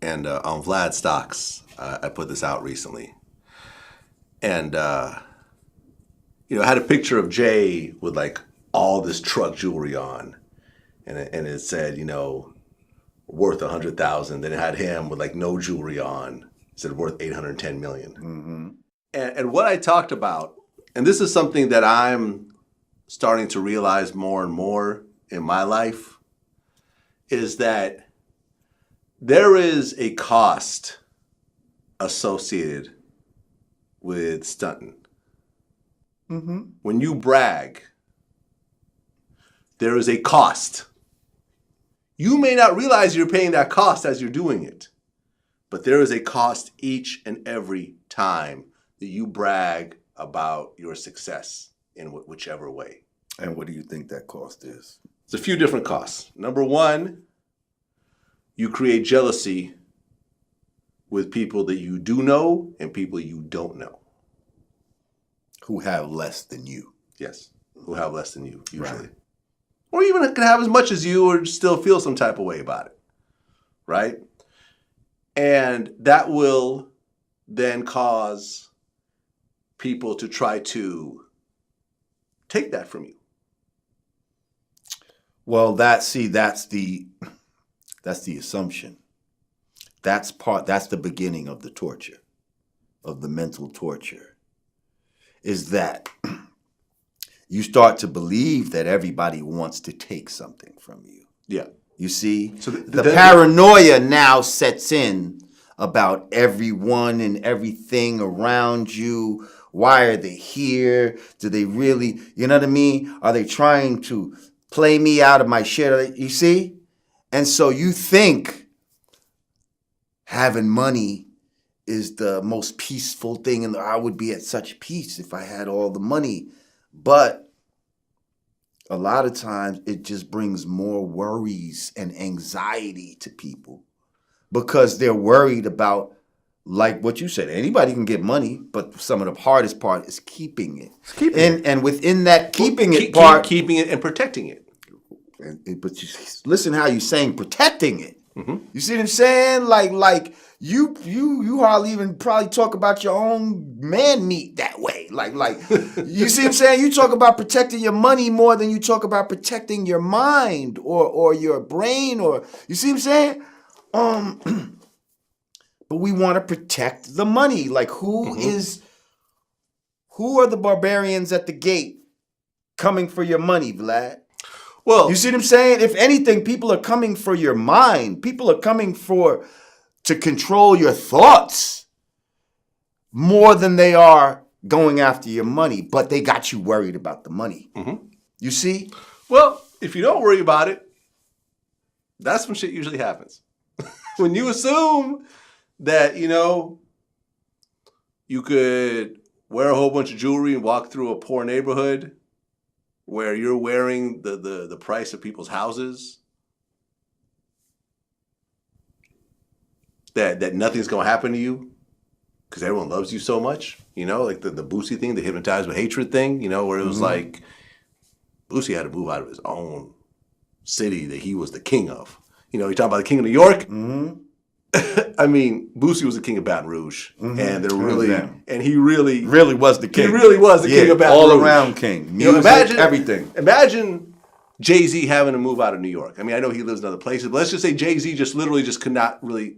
And on Vlad Stocks, I put this out recently. And, I had a picture of Jay with like all this truck jewelry on. And it said, worth 100,000. Then it had him with like no jewelry on. It said worth 810 million. Mm-hmm. And what I talked about, and this is something that I'm starting to realize more and more in my life, is that there is a cost associated with stunting. Mm-hmm. When you brag, there is a cost. You may not realize you're paying that cost as you're doing it, but there is a cost each and every time that you brag about your success in whichever way. And what do you think that cost is? It's a few different costs. Number one, you create jealousy with people that you do know and people you don't know. Who have less than you. Yes, who have less than you, usually. Right. Or even can have as much as you or still feel some type of way about it, right? And that will then cause people to try to take that from you. Well, that's the assumption. That's the beginning of the torture, of the mental torture, is that you start to believe that everybody wants to take something from you. Yeah. You see? So the paranoia now sets in about everyone and everything around you. Why are they here? Do they really, you know what I mean? Are they trying to play me out of my shit? You see? And so you think having money is the most peaceful thing, and I would be at such peace if I had all the money. But a lot of times it just brings more worries and anxiety to people because they're worried about, like what you said, anybody can get money, but some of the hardest part is keeping it. And within that keeping it and protecting it. But listen how you're saying protecting it. Mm-hmm. You see what I'm saying? Like you hardly even probably talk about your own man meat that way. Like you see what I'm saying? You talk about protecting your money more than you talk about protecting your mind or your brain, or you see what I'm saying? But we want to protect the money. Like who are the barbarians at the gate coming for your money, Vlad? Well, you see what I'm saying? If anything, people are coming for your mind. People are coming to control your thoughts more than they are going after your money. But they got you worried about the money. Mm-hmm. You see? Well, if you don't worry about it, that's when shit usually happens. When you assume that, you could wear a whole bunch of jewelry and walk through a poor neighborhood where you're wearing the price of people's houses, that nothing's going to happen to you because everyone loves you so much, like the Boosie thing, the hypnotized with hatred thing, where it was like Boosie had to move out of his own city that he was the king of. You're talking about the king of New York? Mm-hmm. I mean, Boosie was the king of Baton Rouge, and he really was the king. He really was the king of Baton Rouge. All around king. Music, everything. Imagine Jay-Z having to move out of New York. I mean, I know he lives in other places, but let's just say Jay-Z just could not really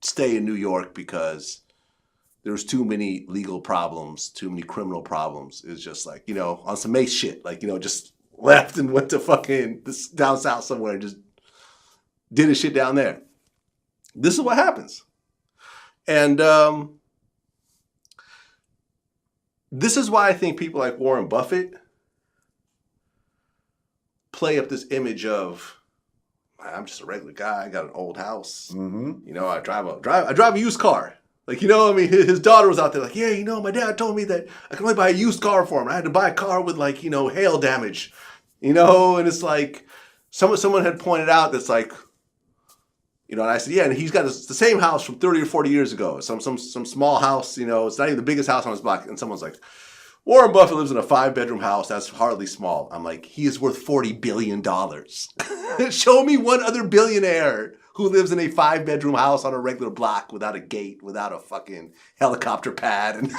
stay in New York because there was too many legal problems, too many criminal problems. It was just like, on some Mace shit, like, just left and went to fucking down south somewhere and just did his shit down there. This is what happens. And this is why I think people like Warren Buffett play up this image of, I'm just a regular guy. I got an old house. Mm-hmm. I drive a used car. Like, his daughter was out there like, yeah, my dad told me that I can only buy a used car for him. I had to buy a car with like, hail damage, and it's like someone had pointed out that's like, and I said, yeah, and he's got the same house from 30 or 40 years ago. Some small house, it's not even the biggest house on his block. And someone's like, Warren Buffett lives in a 5-bedroom house. That's hardly small. I'm like, he is worth $40 billion. Show me one other billionaire who lives in a 5-bedroom house on a regular block without a gate, without a fucking helicopter pad, and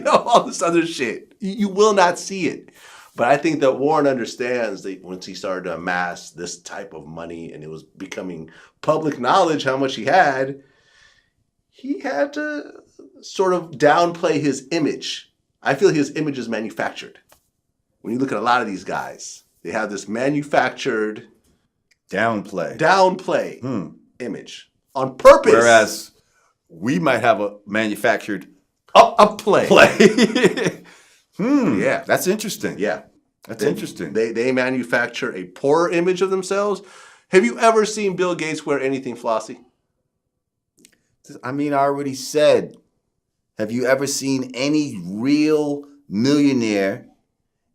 all this other shit. You will not see it. But I think that Warren understands that once he started to amass this type of money and it was becoming public knowledge how much he had to sort of downplay his image. I feel his image is manufactured. When you look at a lot of these guys, they have this manufactured downplay image on purpose. Whereas we might have a manufactured upplay. Yeah, that's interesting. Yeah, that's interesting. They manufacture a poorer image of themselves. Have you ever seen Bill Gates wear anything flossy? I mean, I already said. Have you ever seen any real millionaire?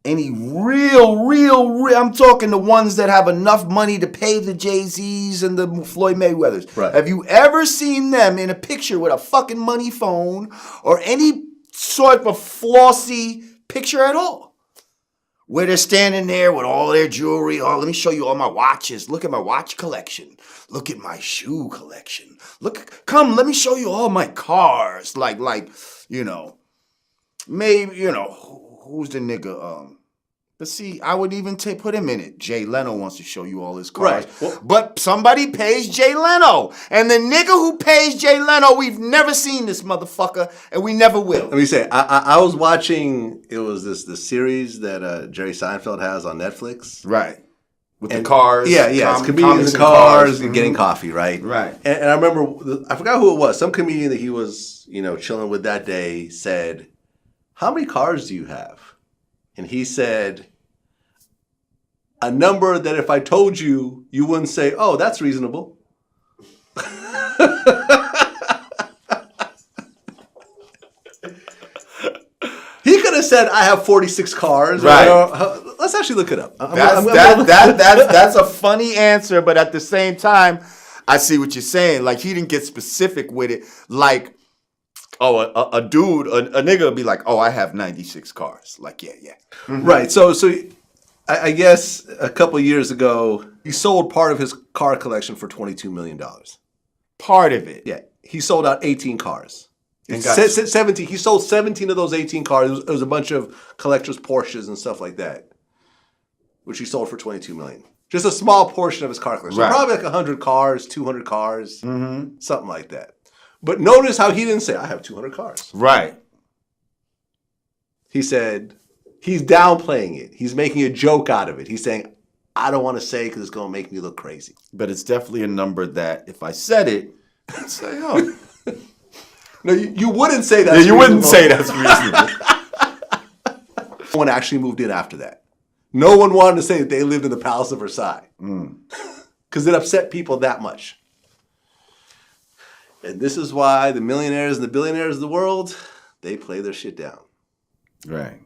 Any real, I'm talking the ones that have enough money to pay the Jay-Z's and the Floyd Mayweathers. Right. Have you ever seen them in a picture with a fucking money phone or any sort of flossy picture at all? Where they're standing there with all their jewelry. Oh, let me show you all my watches. Look at my watch collection. Look at my shoe collection. Come, let me show you all my cars. Like, maybe, who's the nigga? But see, I would even put him in it. Jay Leno wants to show you all his cars. Right. Well, but somebody pays Jay Leno. And the nigga who pays Jay Leno, we've never seen this motherfucker, and we never will. Let me say, I was watching, it was this series that Jerry Seinfeld has on Netflix. Right. With the cars. Yeah, it's comedians in cars and getting coffee, right? Right. And I remember, I forgot who it was, some comedian that he was, chilling with that day said, "How many cars do you have?" And he said, "A number that if I told you, you wouldn't say, oh, that's reasonable." He could have said, "I have 46 cars." Right. Let's actually look it up. That's a funny answer, but at the same time, I see what you're saying. Like, he didn't get specific with it. Like, a dude, a nigga would be like, "Oh, I have 96 cars." Like, yeah. Mm-hmm. Right. So I guess a couple of years ago, he sold part of his car collection for $22 million. Part of it. Yeah. He sold out 18 cars. And 17. He sold 17 of those 18 cars. It was a bunch of collectors' Porsches and stuff like that, which he sold for $22 million. Just a small portion of his car collection. Right. So probably like 100 cars, 200 cars, something like that. But notice how he didn't say, "I have 200 cars." Right. He said, he's downplaying it. He's making a joke out of it. He's saying, "I don't want to say because it's going to make me look crazy." But it's definitely a number that if I said it, I'd say, "Oh." No, you wouldn't say that. Yeah, you wouldn't say that's reasonable. No one actually moved in after that. No one wanted to say that they lived in the Palace of Versailles. Because it upset people that much. And this is why the millionaires and the billionaires of the world, they play their shit down. Right.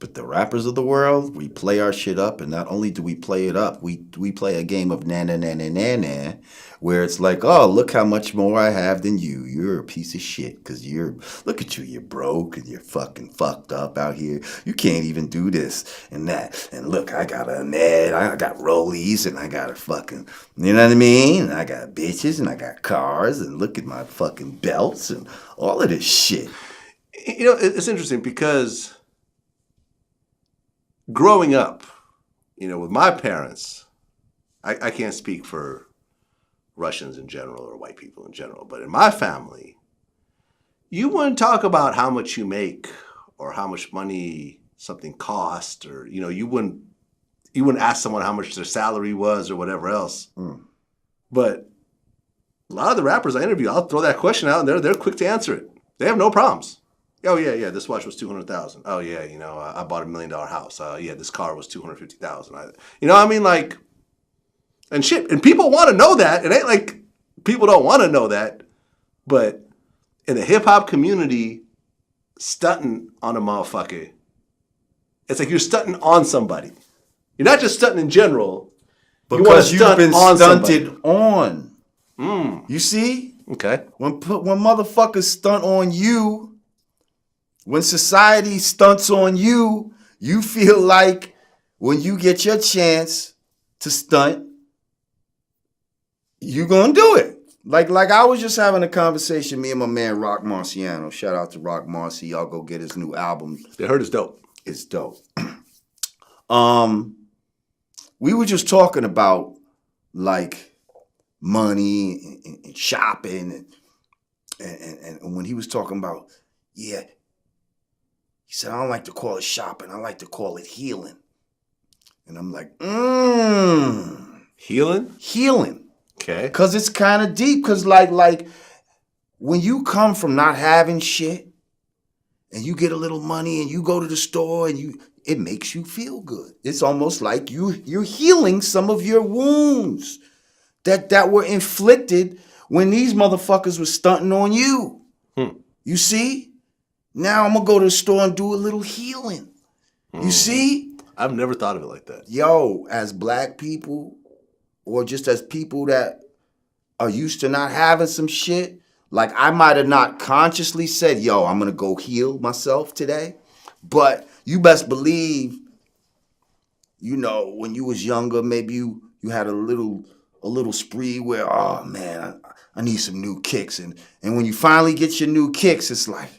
But the rappers of the world, we play our shit up, and not only do we play it up, we play a game of na-na-na-na-na-na, where it's like, "Oh, look how much more I have than you. You're a piece of shit, because look at you, you're broke, and you're fucking fucked up out here. You can't even do this and that. And look, I got I got rollies, and I got a fucking, you know what I mean? And I got bitches, and I got cars, and look at my fucking belts, and all of this shit." It's interesting because growing up, with my parents, I can't speak for Russians in general or white people in general, but in my family, you wouldn't talk about how much you make or how much money something cost, or you wouldn't ask someone how much their salary was or whatever else. But a lot of the rappers I interview, I'll throw that question out, and they're quick to answer it. They have no problems. "Oh, yeah, this watch was $200,000. Oh, yeah, I bought $1 million house. Yeah, this car was $250,000. And shit. And people want to know that. It ain't like people don't want to know that. But in the hip-hop community, stunting on a motherfucker, it's like you're stunting on somebody. You're not just stunting in general. Because you've been stunted on. You see? Okay. When motherfuckers stunt on you, when society stunts on you, you feel like when you get your chance to stunt, you gonna do it. Like I was just having a conversation, me and my man Rock Marciano. Shout out to Rock Marcy. Y'all go get his new album. They heard it's dope. It's dope. We were just talking about like money and shopping and when he was talking about, yeah, he said, I don't like to call it shopping, I like to call it healing. And I'm like, Healing? Healing. Okay. Because it's kind of deep. Because like when you come from not having shit and you get a little money and you go to the store and it makes you feel good. It's almost like you're healing some of your wounds that were inflicted when these motherfuckers were stunting on you. You see? Now I'm going to go to the store and do a little healing. You see? I've never thought of it like that. Yo, as black people, or just as people that are used to not having some shit, like I might have not consciously said, yo, I'm going to go heal myself today. But you best believe, you know, when you was younger, maybe you had a little spree where, oh man, I need some new kicks. And when you finally get your new kicks, it's like,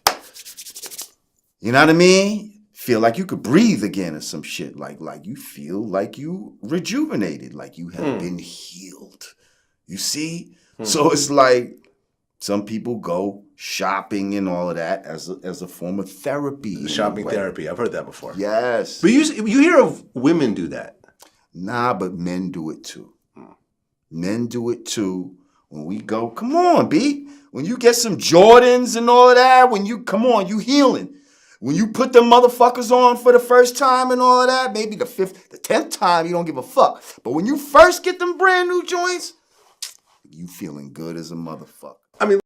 you know what I mean? Feel like you could breathe again or some shit. Like you feel like you rejuvenated, like you have been healed. You see? So it's like some people go shopping and all of that as a form of therapy. Shopping therapy. I've heard that before. Yes. But you hear of women do that. Nah, but men do it too. Men do it too. When we go, come on, B. When you get some Jordans and all of that, you healing. When you put them motherfuckers on for the first time and all of that, maybe the 5th, the 10th time, you don't give a fuck. But when you first get them brand new joints, you feeling good as a motherfucker. I mean,